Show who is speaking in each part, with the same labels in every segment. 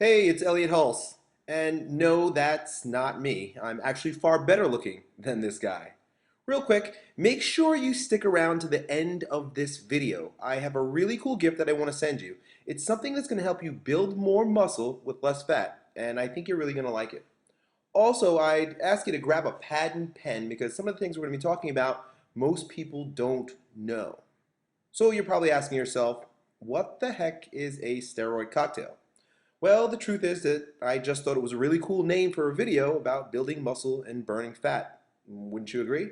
Speaker 1: Hey, it's Elliot Hulse. And no, that's not me. I'm actually far better looking than this guy. Real quick, make sure you stick around to the end of this video. I have a really cool gift that I want to send you. It's something that's going to help you build more muscle with less fat, and I think you're really going to like it. Also, I'd ask you to grab a pad and pen because some of the things we're going to be talking about, most people don't know. So you're probably asking yourself, what the heck is a steroid cocktail? Well, the truth is that I just thought it was a really cool name for a video about building muscle and burning fat. Wouldn't you agree?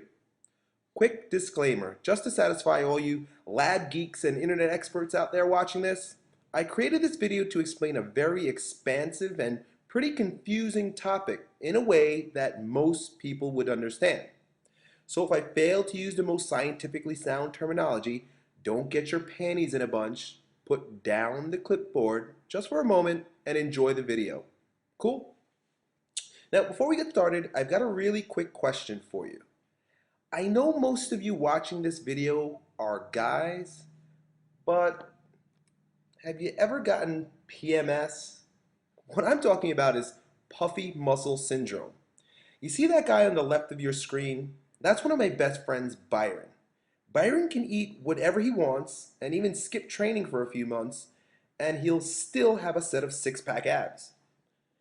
Speaker 1: Quick disclaimer, just to satisfy all you lab geeks and internet experts out there watching this, I created this video to explain a very expansive and pretty confusing topic in a way that most people would understand. So if I fail to use the most scientifically sound terminology, don't get your panties in a bunch, put down the clipboard just for a moment and enjoy the video. Cool? Now, before we get started, I've got a really quick question for you. I know most of you watching this video are guys, but have you ever gotten PMS? What I'm talking about is puffy muscle syndrome. You see that guy on the left of your screen? That's one of my best friends, Byron. Byron can eat whatever he wants and even skip training for a few months, and he'll still have a set of six-pack abs.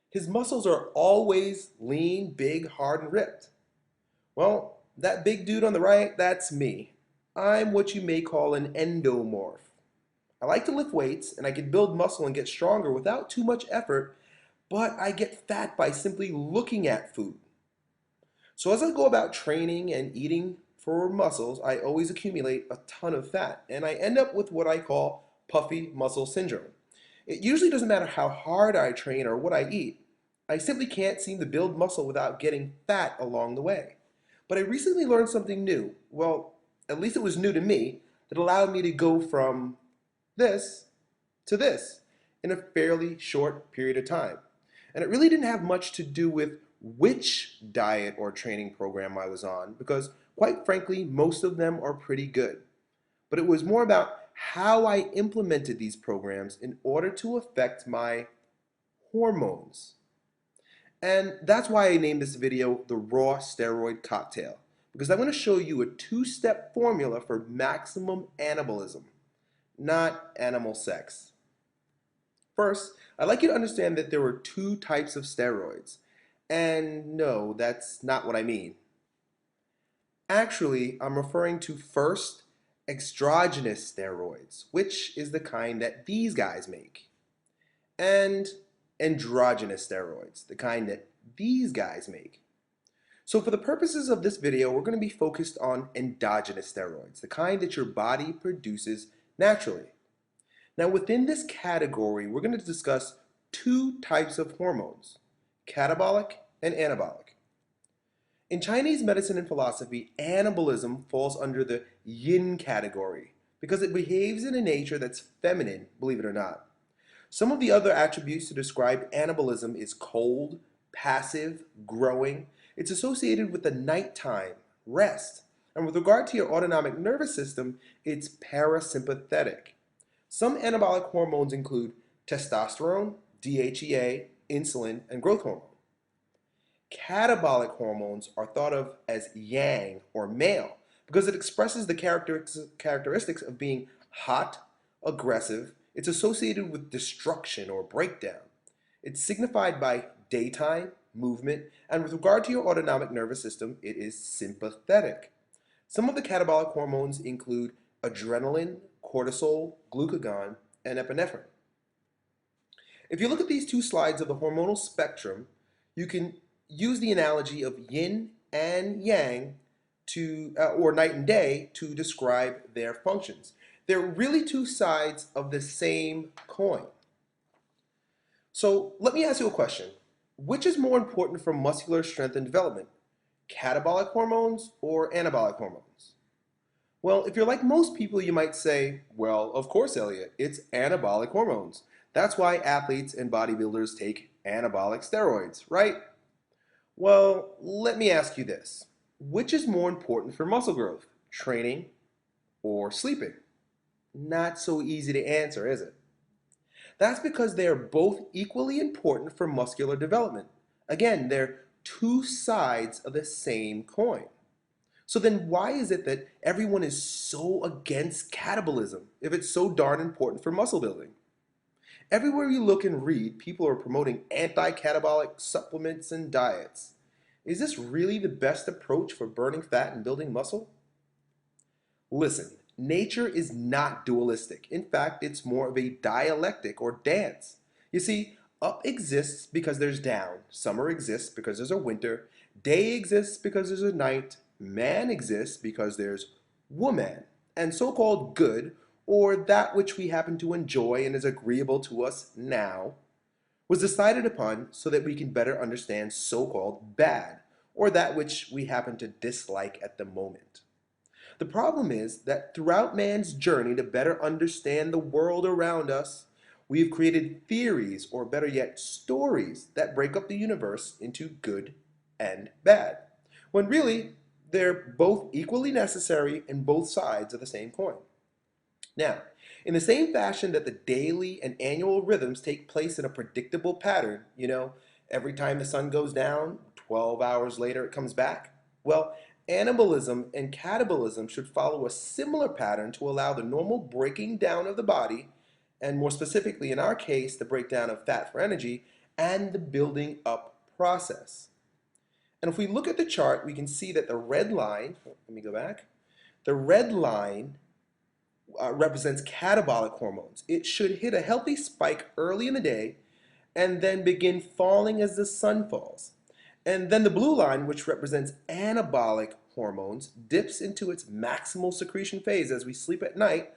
Speaker 1: His muscles are always lean, big, hard, and ripped. Well, that big dude on the right, that's me. I'm what you may call an endomorph. I like to lift weights, and I can build muscle and get stronger without too much effort, but I get fat by simply looking at food. So as I go about training and eating for muscles, I always accumulate a ton of fat, and I end up with what I call puffy muscle syndrome. It usually doesn't matter how hard I train or what I eat. I simply can't seem to build muscle without getting fat along the way. But I recently learned something new. Well, at least it was new to me, that allowed me to go from this to this in a fairly short period of time. And it really didn't have much to do with which diet or training program I was on, because quite frankly, most of them are pretty good. But it was more about how I implemented these programs in order to affect my hormones. And that's why I named this video the Raw Steroid Cocktail, because I'm going to show you a two-step formula for maximum anabolism, not animal sex. First, I'd like you to understand that there are two types of steroids. And no, that's not what I mean. Actually, I'm referring to first, exogenous steroids, which is the kind that these guys make, and endogenous steroids, the kind that these guys make. So for the purposes of this video, we're going to be focused on endogenous steroids, the kind that your body produces naturally. Now within this category, we're going to discuss two types of hormones, catabolic and anabolic. In Chinese medicine and philosophy, anabolism falls under the yin category because it behaves in a nature that's feminine, believe it or not. Some of the other attributes to describe anabolism is cold, passive, growing. It's associated with the nighttime, rest. And with regard to your autonomic nervous system, it's parasympathetic. Some anabolic hormones include testosterone, DHEA, insulin, and growth hormone. Catabolic hormones are thought of as yang or male because it expresses the characteristics of being hot, aggressive. It's associated with destruction or breakdown. It's signified by daytime, movement, and with regard to your autonomic nervous system, it is sympathetic. Some of the catabolic hormones include adrenaline, cortisol, glucagon, and epinephrine. If you look at these two slides of the hormonal spectrum, you can use the analogy of yin and yang or night and day to describe their functions. They're really two sides of the same coin. So let me ask you a question. Which is more important for muscular strength and development? Catabolic hormones or anabolic hormones? Well, if you're like most people, you might say, well, of course, Elliot, it's anabolic hormones. That's why athletes and bodybuilders take anabolic steroids, right? Well, let me ask you this. Which is more important for muscle growth, training or sleeping? Not so easy to answer, is it? That's because they are both equally important for muscular development. Again, they're two sides of the same coin. So then why is it that everyone is so against catabolism if it's so darn important for muscle building? Everywhere you look and read, people are promoting anti-catabolic supplements and diets. Is this really the best approach for burning fat and building muscle? Listen, nature is not dualistic. In fact, it's more of a dialectic or dance. You see, up exists because there's down, summer exists because there's a winter, day exists because there's a night, man exists because there's woman. And so-called good, or that which we happen to enjoy and is agreeable to us now, was decided upon so that we can better understand so-called bad, or that which we happen to dislike at the moment. The problem is that throughout man's journey to better understand the world around us, we have created theories, or better yet, stories that break up the universe into good and bad, when really they're both equally necessary and both sides of the same coin. Now, in the same fashion that the daily and annual rhythms take place in a predictable pattern, every time the sun goes down, 12 hours later it comes back, well, anabolism and catabolism should follow a similar pattern to allow the normal breaking down of the body, and more specifically in our case, the breakdown of fat for energy, and the building up process. And if we look at the chart, we can see that the red line, let me go back, the red line represents catabolic hormones. It should hit a healthy spike early in the day and then begin falling as the sun falls. And then the blue line, which represents anabolic hormones, dips into its maximal secretion phase as we sleep at night